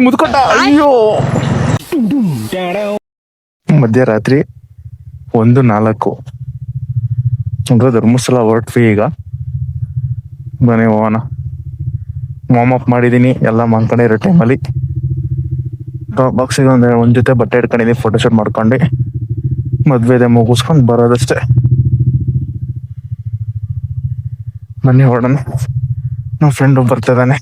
ಮುದ್ಕೊಟ್ಟ. ಅಯ್ಯೋ, ಮಧ್ಯರಾತ್ರಿ 1:04 ಧರ್ಮಸ್ಥಳ ಹೊರಟ್ವಿ. ಈಗ ಬನ್ನಿ ಹೋಗೋಣ. ವಾರ್ಮ್ ಅಪ್ ಮಾಡಿದೀನಿ ಎಲ್ಲ ಮಂಕಣೆ ಇರೋ ಟೈಮಲ್ಲಿ. ಬಾಕ್ಸಿಗೆ ಒಂದ್ ಜೊತೆ ಬಟ್ಟೆ ಇಟ್ಕೊಂಡಿದೀನಿ, ಫೋಟೋಶೂಟ್ ಮಾಡ್ಕೊಂಡು ಮದ್ವೆದೆ ಮುಗಿಸ್ಕೊಂಡು ಬರೋದಷ್ಟೇ. ಬನ್ನಿ ಹೊರಡೋಣ. ನಮ್ಮ ಫ್ರೆಂಡ್ ಬರ್ತಿದ್ದಾನೆ.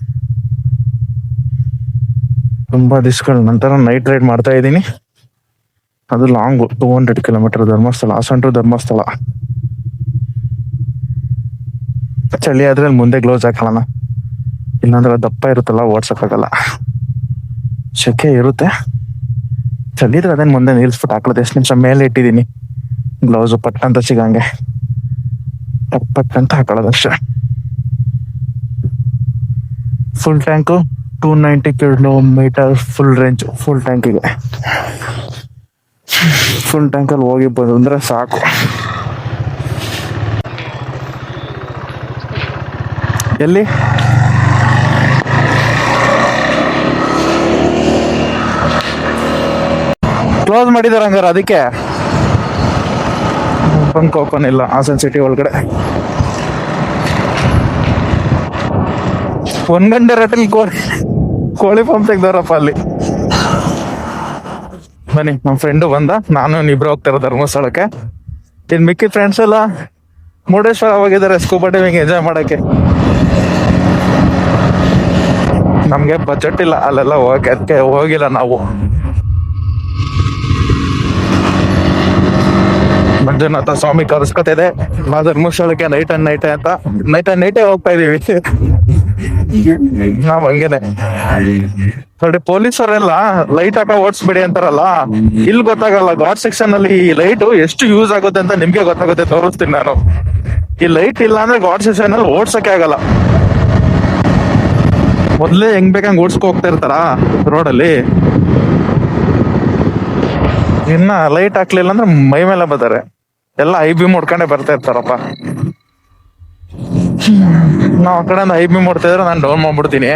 ತುಂಬಾ ದಿವಸಗಳ ನಂತರ ನೈಟ್ ರೈಡ್ ಮಾಡ್ತಾ ಇದ್ದೀನಿ. ಅದು long, 200 kilometre Dharmasthala, Hassan to Dharmasthala. ಚಳಿ ಆದ್ರೆ ಮುಂದೆ ಗ್ಲೌಸ್ ಹಾಕೊಳ್ಳೋಣ, ಇಲ್ಲಾಂದ್ರೆ ದಪ್ಪ ಇರುತ್ತಲ್ಲ ಓಡ್ಸಕ್ಕಾಗಲ್ಲ. ಶೆಕೆ ಇರುತ್ತೆ, ಚಳಿ ಇದ್ರೆ ಅದೇನು ಮುಂದೆ ನಿಲ್ಸ್ಬಿಟ್ಟು ಹಾಕೊಳ್ಳೋದು. ಎಷ್ಟು ನಿಮಿಷ ಮೇಲೆ ಇಟ್ಟಿದ್ದೀನಿ ಗ್ಲೌಸು, ಪಟ್ ಅಂತ ಸಿಗಂಗೆ ಪಟ್ ಪಟ್ ಅಂತ ಹಾಕೊಳ್ಳೋದಷ್ಟೇ. Full tank 290 kilometre full range. Full ಟ್ಯಾಂಕಿಗೆ, ಫುಲ್ ಟ್ಯಾಂಕಲ್ಲಿ ಹೋಗಿ ಬಂದ್ರೆ ಸಾಕು. ಎಲ್ಲಿ ಕ್ಲೋಸ್ ಮಾಡಿದಾರ ಹಂಗಾರ? ಅದಕ್ಕೆ ಬಂಕ್ ಓಪನ್ ಇಲ್ಲ ಹಾಸನ್ ಸಿಟಿ ಒಳಗಡೆ. 1 ಗಂಟೆ ರೇಟಲ್ಲಿ ಕೋಳಿ ಪಂಪ್ ತೆಗ್ದವ್ರಪ್ಪ ಅಲ್ಲಿ. ಬನ್ನಿ, ನಮ್ಮ ಫ್ರೆಂಡು ಬಂದ, ನಾನು ಇಬ್ರು ಹೋಗ್ತಾರ ಧರ್ಮಸ್ಥಳಕ್ಕೆ. ಇನ್ ಮಿಕ್ಕಿ ಫ್ರೆಂಡ್ಸ್ ಎಲ್ಲ ಮುರುಡೇಶ್ವರ ಹೋಗಿದ್ದಾರೆ ಸ್ಕೂಬಾ ಡೈವಿಂಗ್ ಎಂಜಾಯ್ ಮಾಡಕ್ಕೆ. ನಮ್ಗೆ ಬಜೆಟ್ ಇಲ್ಲ ಅಲ್ಲೆಲ್ಲ ಹೋಗಕ್ಕೆ, ಅದಕ್ಕೆ ಹೋಗಿಲ್ಲ ನಾವು. ಮಂಜುನಾಥ ಸ್ವಾಮಿ ಕರ್ಸ್ಕೊತಿದೆ ನಾ ಧರ್ಮಸ್ಥಳಕ್ಕೆ ನೈಟ್ ಅಂತ. ನೈಟೇ ಹೋಗ್ತಾ ಇದೀವಿ ನಾವ್. ಹಂಗೇನೆ ನೋಡಿ, ಪೊಲೀಸರೆಲ್ಲ ಲೈಟ್ ಹಾಕ ಓಡಿಸ್ಬೇಡಿ ಅಂತಾರಲ್ಲ, ಇಲ್ಲಿ ಗೊತ್ತಾಗಲ್ಲ. ಘಾಟ್ ಸೆಕ್ಷನ್ ಅಲ್ಲಿ ಈ ಲೈಟ್ ಎಷ್ಟು ಯೂಸ್ ಆಗುತ್ತೆ ಅಂತ ನಿಮ್ಗೆ ಗೊತ್ತಾಗುತ್ತೆ, ತೋರಿಸ್ತೀನಿ ನಾನು. ಈ ಲೈಟ್ ಇಲ್ಲ ಅಂದ್ರೆ ಘಾಟ್ ಸೆಕ್ಷನ್ ಅಲ್ಲಿ ಓಡ್ಸಕ್ಕೆ ಆಗಲ್ಲ. ಮೊದ್ಲೇ ಹೆಂಗ್ ಬೇಕಂಗ್ ಓಡ್ಸ್ಕೊ ಹೋಗ್ತಾ ಇರ್ತಾರ ರೋಡಲ್ಲಿ. ಇನ್ನ ಲೈಟ್ ಹಾಕ್ಲಿಲ್ಲ ಅಂದ್ರೆ ಮೈ ಮೇಲೆ ಬರ್ತಾರೆ ಎಲ್ಲ. IB ನೋಡ್ಕೊಂಡೆ ಬರ್ತಾ ಇರ್ತಾರಪ್ಪ. ನಾವ್ ಆ ಕಡೆ IB ಮಾಡ್ತಾ ಇದ್ರೆ ನಾನು ಡೌನ್ ಮಾಡ್ಬಿಡ್ತೀನಿ,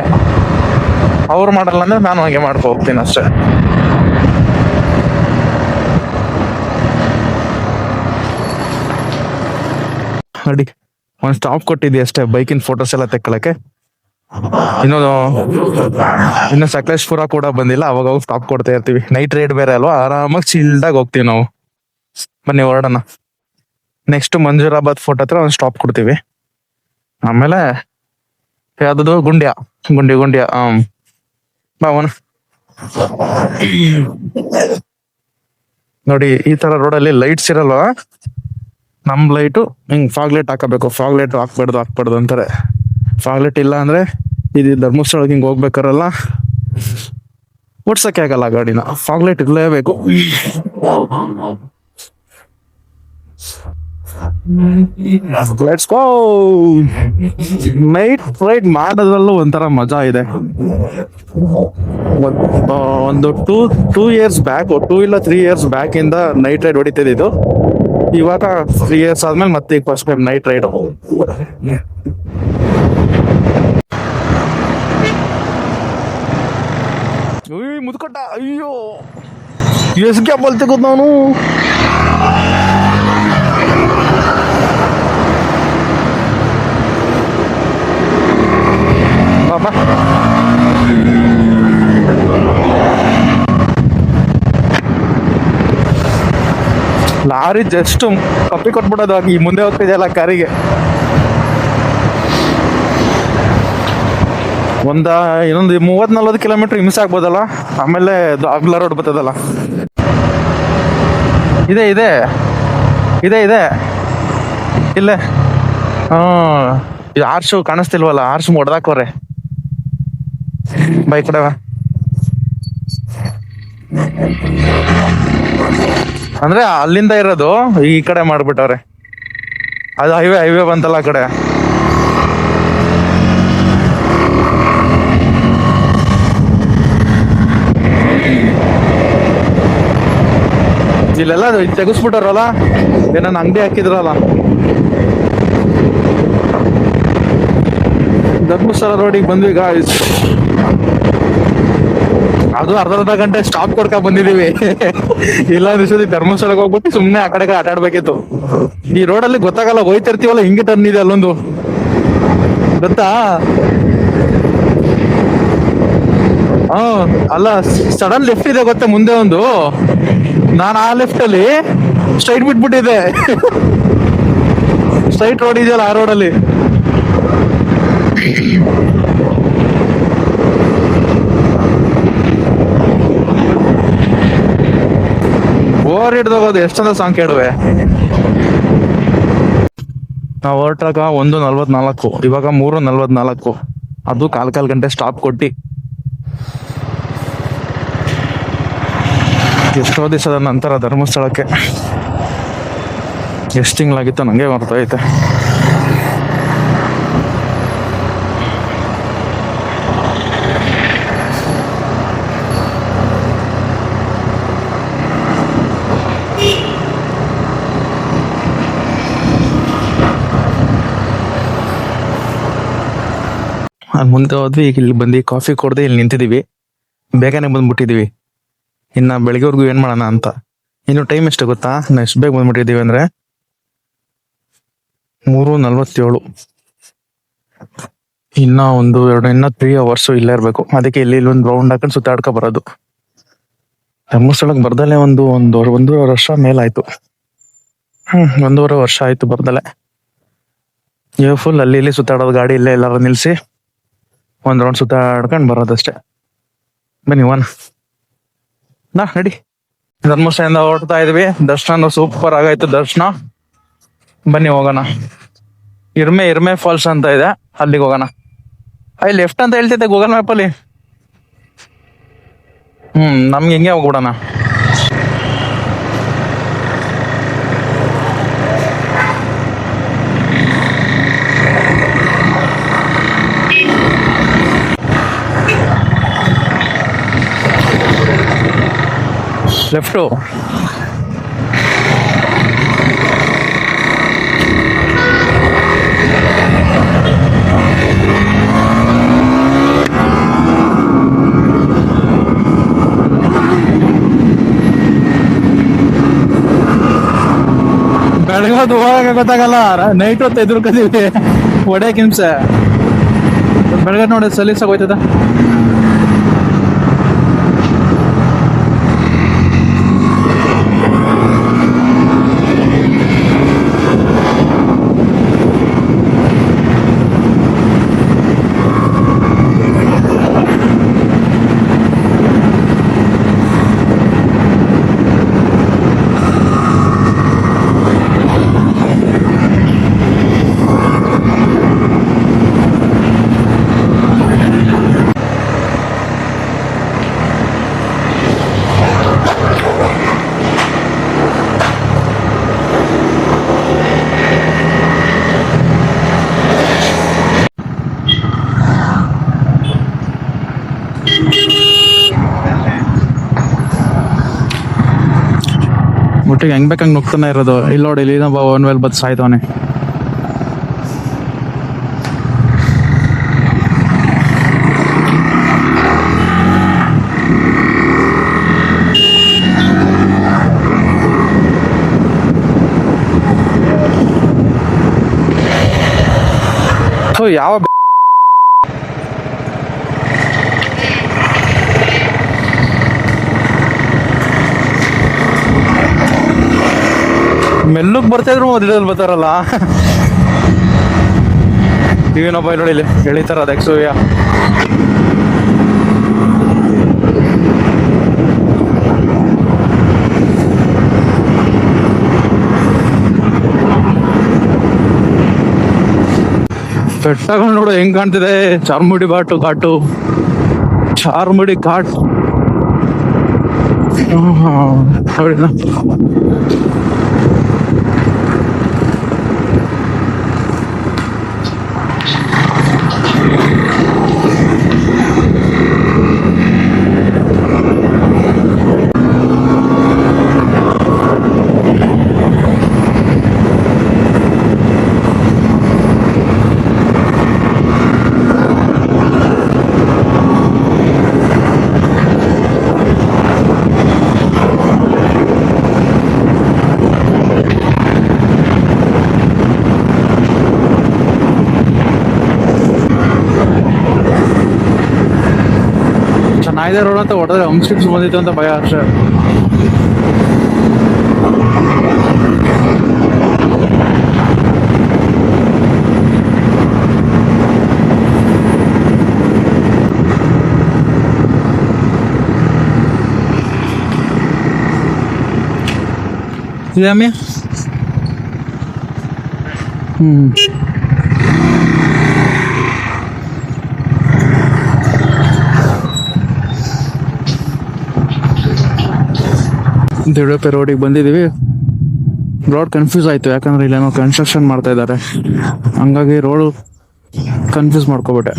ಅವ್ರು ಮಾಡಲ್ಲ ಅಂದ್ರೆ ನಾನು ಹಂಗೆ ಮಾಡ್ಕೊ ಹೋಗ್ತೀನಿ ಅಷ್ಟೇ. ನೋಡಿ, ಒಂದ್ ಸ್ಟಾಪ್ ಕೊಟ್ಟಿದ್ದೆ ಅಷ್ಟೇ ಬೈಕಿನ ಫೋಟೋಸ್ ಎಲ್ಲ ತೆಕ್ಕೊಳಕ್ಕೆ. ಇನ್ನು ಸಕಲೇಶ್ಪುರ ಕೂಡ ಬಂದಿಲ್ಲ, ಅವಾಗ ಹೋಗಿ ಸ್ಟಾಪ್ ಕೊಡ್ತಾ ಇರ್ತೀವಿ. ನೈಟ್ ರೈಡ್ ಬೇರೆ ಅಲ್ವಾ, ಆರಾಮಾಗಿ ಚಿಲ್ಡಾಗಿ ಹೋಗ್ತೀವಿ ನಾವು. ಬನ್ನಿ ಹೊರಡೋಣ. ನೆಕ್ಸ್ಟ್ ಮಂಜೂರಾಬಾದ್ ಫೋರ್ಟ್ ಹತ್ರ ಒಂದು ಸ್ಟಾಪ್ ಕೊಡ್ತೀವಿ. ಆಮೇಲೆ ಯಾವ್ದು ಗುಂಡ್ಯಾ ಬಾವನ. ನೋಡಿ, ಈ ತರ ರೋಡಲ್ಲಿ ಲೈಟ್ಸ್ ಇರಲ್ವಾ, ನಮ್ ಲೈಟು ಹಿಂಗ್ ಫಾಗ್ ಲೈಟ್ ಹಾಕಬೇಕು. ಫಾಗ್ ಲೈಟ್ ಹಾಕ್ಬಾರ್ದು ಅಂತಾರೆ. ಫಾಗ್ ಲೈಟ್ ಇಲ್ಲ ಅಂದ್ರೆ ಇದು ಧರ್ಮಸ್ಥಳಕ್ಕೆ ಹಿಂಗ್ ಹೋಗ್ಬೇಕಾರಲ್ಲ ಓಡ್ಸಕ್ಕೆ ಆಗಲ್ಲ ಗಾಡಿನ. ಫಾಗ್ ಲೈಟ್ ಇರಲೇಬೇಕು. Let's go. ನೈಟ್ ರೈಡ್ ಮಾಡೋದ್ರಲ್ಲೂ ಒಂಥರ ಮಜಾ ಇದೆ. ಒಂದು 2 years ಬ್ಯಾಕ್, 2 ಇಲ್ಲ 3 years ಬ್ಯಾಕ್ ಇಂದ ನೈಟ್ ರೈಡ್ ಹೊಡಿತಿದ್ದು. ಇವಾಗ 3 years ಆದ್ಮೇಲೆ ಮತ್ತೆ ಈಗ ಫಸ್ಟ್ ಟೈಮ್ ನೈಟ್ ರೈಡ್. ಮುದ್ಕೊಟ್ಟ. ಅಯ್ಯೋ, ಎಷ್ಟು ಗ್ಯಾಪ್ ಅಲ್ಲಿ ತೆಗೋದು ನಾನು. ಲಾರಿ ಜಸ್ಟ್ ಕಪ್ಪಿ ಕೊಟ್ಬಿಡೋದು ಈ ಮುಂದೆ ಹೋಗ್ತಿದೆಯಲ್ಲ ಕಾರಿಗೆ. ಇನ್ನೊಂದು 30-40 ಕಿಲೋಮೀಟರ್ ಹಿಂಸೆ ಆಗ್ಬೋದಲ್ಲ. ಆಮೇಲೆ ಅಗ್ಲ ರೋಡ್ ಬರ್ತದಲ್ಲ. ಇದೆ ಇಲ್ಲೇ. ಆರ್ಶು ಕಾಣಿಸ್ತಿಲ್ವಲ್ಲ, ಆರ್ಶು ಹೊಡೆದಾಕೋರೆ. ಬೈ ಕಡೆ ಅಂದ್ರೆ ಅಲ್ಲಿಂದ ಇರೋದು ಈ ಕಡೆ ಮಾಡ್ಬಿಟ್ಟವ್ರೆ. ಅದು ಹೈವೇ ಬಂತಲ್ಲ ಆ ಕಡೆ. ಇಲ್ಲೆಲ್ಲ ತೆಗಿಸ್ಬಿಟ್ಟಾರಲ್ಲ, ಏನನ್ನ ಅಂಗಡಿ ಹಾಕಿದ್ರಲ್ಲ. ಧರ್ಮಸ್ಥಳ ರೋಡಿಗೆ ಬಂದ್ವಿ ಗಾಯ್ಸ್. ಅದು ಅರ್ಧ ಗಂಟೆ ಸ್ಟಾಪ್ ಕೊಡ್ಕ ಬಂದಿದೀವಿ. ಇಲ್ಲ ಅನ್ಸೋದಿ ಧರ್ಮಸ್ಥಳಕ್ಕೆ ಹೋಗ್ಬಿಟ್ಟು ಸುಮ್ನೆ ಆ ಕಡೆಗೆ ಆಟ ಆಡ್ಬೇಕಿತ್ತು. ಈ ರೋಡಲ್ಲಿ ಗೊತ್ತಾಗಲ್ಲ, ಹೋಯ್ತಿರ್ತೀವಲ್ಲ ಹಿಂಗೆ ಟರ್ನ್ ಇದೆ ಅಲ್ಲೊಂದು, ಗೊತ್ತಾ? ಹಾ, ಅಲ್ಲ ಸಡನ್ ಲೆಫ್ಟ್ ಇದೆ ಗೊತ್ತಾ ಮುಂದೆ ಒಂದು. ನಾನು ಆ ಲೆಫ್ಟ್ ಅಲ್ಲಿ ಸ್ಟ್ರೈಟ್ ಬಿಟ್ಬಿಟ್ಟಿದ್ದೆ. ಸ್ಟ್ರೈಟ್ ರೋಡ್ ಇದೆಯಲ್ಲ ಆ ರೋಡಲ್ಲಿ. ಬೋರ್ ಹಿಡ್ದೋಗೋದು ಎಷ್ಟಂದ ಸಾಂಗ್ ಕೇಳುವೆ. ನಾವು ಹೊರಟಾಗ 1:44, ಇವಾಗ 3:44. ಅದು ಕಾಲ್ ಗಂಟೆ ಸ್ಟಾಪ್ ಕೊಟ್ಟಿ. ಎಷ್ಟೋ ದಿವಸದ ನಂತರ ಧರ್ಮಸ್ಥಳಕ್ಕೆ. ಎಷ್ಟು ತಿಂಗಳಾಗಿತ್ತು ನಂಗೆ ಮರ್ತೈತೆ. ಅಲ್ಲಿ ಮುಂದೆ ಹೋದ್ವಿ, ಈಗ ಇಲ್ಲಿ ಬಂದು ಕಾಫಿ ಕೊಡದೆ ಇಲ್ಲಿ ನಿಂತಿದೀವಿ. ಬೇಗನೆ ಬಂದ್ಬಿಟ್ಟಿದೀವಿ. ಇನ್ನ ಬೆಳಿಗ್ಗೆವರೆಗೂ ಏನ್ ಮಾಡೋಣ ಅಂತ. ಇನ್ನು ಟೈಮ್ ಎಷ್ಟು ಗೊತ್ತಾ? ನಾವು ಎಷ್ಟು ಬೇಗ ಬಂದ್ಬಿಟ್ಟಿದೀವಿ ಅಂದ್ರೆ 3:47. ಇನ್ನ 3 hours ಇಲ್ಲೇ ಇರ್ಬೇಕು. ಅದಕ್ಕೆ ಇಲ್ಲಿ ಒಂದು ರೌಂಡ್ ಹಾಕೊಂಡು ಸುತ್ತಾಡ್ಕೊ ಬರೋದು. ಧರ್ಮಸ್ಥಳಕ್ಕೆ ಬರ್ದಲೆ ಒಂದೂವರೆ ವರ್ಷ ಮೇಲಾಯ್ತು. 1.5 ವರ್ಷ ಆಯ್ತು ಬರ್ದಲೆ. ಇವಾಗ ಫುಲ್ ಅಲ್ಲಿ ಇಲ್ಲಿ ಸುತ್ತಾಡೋದು, ಗಾಡಿ ಇಲ್ಲೇ ಎಲ್ಲಾರು ನಿಲ್ಸಿ ಒಂದ್ ರೌಂಡ್ ಸುತ್ತಾಡ್ಕೊಂಡ್ ಬರೋದಷ್ಟೇ. ಬನ್ನಿ ನಡಿ. ಧರ್ಮಸ್ಥಳದಿಂದ ಹೊರಡ್ತಾ ಇದ್ವಿ. ದರ್ಶನ ಸೂಪರ್ ಆಗೈತು ದರ್ಶನ. ಬನ್ನಿ ಹೋಗೋಣ. ಇರ್ಮೆ ಫಾಲ್ಸ್ ಅಂತ ಇದೆ, ಅಲ್ಲಿಗೆ ಹೋಗೋಣ. ಅಲ್ಲಿ ಲೆಫ್ಟ್ ಅಂತ ಹೇಳ್ತೈತೆ ಗೂಗಲ್ ಮ್ಯಾಪ್ ಅಲ್ಲಿ. ನಮ್ಗೆ ಹಿಂಗೆ ಹೋಗ್ಬಿಡೋಣ. ಲೆಫ್ಟು. ಬೆಳಗ್ಗೆ ಹೋಗಕ್ಕೆ ಗೊತ್ತಾಗಲ್ಲ, ನೈಟ್ ಹೊತ್ತು ಎದುರ್ಕೋತೀವಿ ಹೊಡೆಯಕ್ ಹಿಂಸೆ. ಬೆಳಗ್ಗೆ ನೋಡಿ ಸಲೀಸಾಗಿ ಹೋಯ್ತದ. ಒಟ್ಟಿಗೆ ಹೆಂಗ್ ಬೇಕಂಗ್ ನುಗ್ತಾನೆ ಇರೋದು. ಇಲ್ಲಿ ನೋಡಿ, ಇಲ್ಲಿ ಒನ್ ವೇಲ್ ಬದ್ ಸಾಯ್ತವನೆ. ಯಾವ ಮೆಲ್ಲುಕ್ ಬರ್ತಾ ಇದ್ರು ಮೊದಲಲ್ಲಿ ಬರ್ತಾರಲ್ಲ. ಏನಪ್ಪ ಇಲ್ಲಿ ನೋಡಿ, ಎಳಿತಾರ ಅದಕ್ಕೆ ಸೂರ್ಯ. ಬೆಟ್ಟಗಳು ನೋಡು ಹೆಂಗ್ ಕಾಣ್ತಿದೆ. ಚಾರ್ಮುಡಿ ಘಾಟು. ಚಾರ್ಮುಡಿ ಘಾಟ್ ನೋಡಿದ. ಇದೇ ರೋಡ್ ಅಂತ ಹೊಡೆದ್ರೆ ಹಂಪ್ಸಿಕ್ಸ್ ಬಂದಿತ್ತು ಅಂತ ಭಯ ಅಷ್ಟೇ. Dígame. ದೇವಳಪೆ ರೋಡಿಗೆ ಬಂದಿದ್ದೀವಿ. ರೋಡ್ ಕನ್ಫ್ಯೂಸ್ ಆಯ್ತು, ಯಾಕಂದ್ರೆ ಇಲ್ಲೇನೋ ಕನ್ಸ್ಟ್ರಕ್ಷನ್ ಮಾಡ್ತಾ ಇದ್ದಾರೆ, ಹಂಗಾಗಿ ರೋಡ್ ಕನ್ಫ್ಯೂಸ್ ಮಾಡ್ಕೊಬಿಟ್ಟೆ.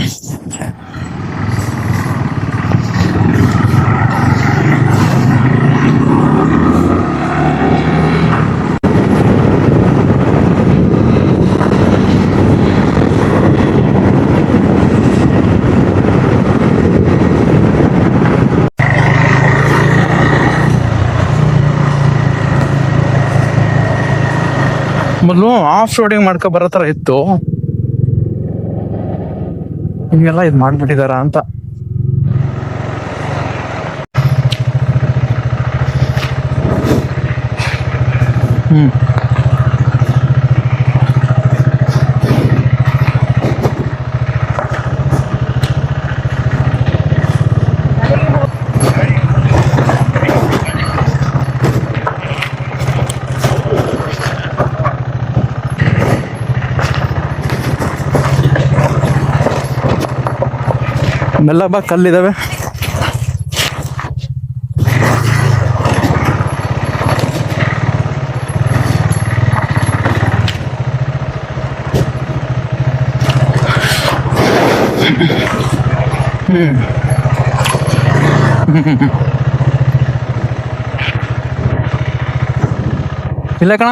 ಮೊದಲು ಆಫ್ ರೋಡಿಂಗ್ ಮಾಡ್ಕೊ ಬರೋ ಥರ ಇತ್ತು, ಹಿಂಗೆಲ್ಲ ಇದು ಮಾಡ್ಬಿಟ್ಟಿದಾರ ಅಂತ. ಮೆಲ್ಲ ಬಾ, ಕಲ್ಲಿದಾವೆ. ಇಲ್ಲ ಕಣ,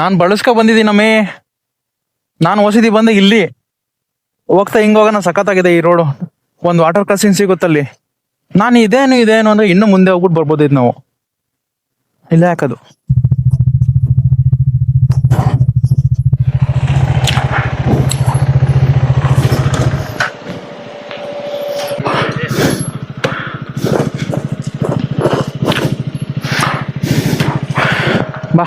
ನಾನು ಬಳಸ್ಕೊ ಬಂದಿದ್ದೀನಮ್ಮೇ. ನಾನು ಹೊಸದಿ ಬಂದೆ ಇಲ್ಲಿ ಹೋಗ್ತಾ ಹಿಂಗ ಹೋಗೋಣ, ಸಖತ್ತಾಗಿದೆ ಈ ರೋಡು. ಒಂದು ವಾಟರ್ ಕ್ರಾಸಿಂಗ್ ಸಿಗುತ್ತಲ್ಲಿ. ನಾನು ಇದೇನು ಅಂದ್ರೆ ಇನ್ನು ಮುಂದೆ ಹೋಗ್ಬಿಟ್ಟು ಬರ್ಬೋದಿದ್ ನಾವು. ಇಲ್ಲ ಯಾಕದು ಬಾ.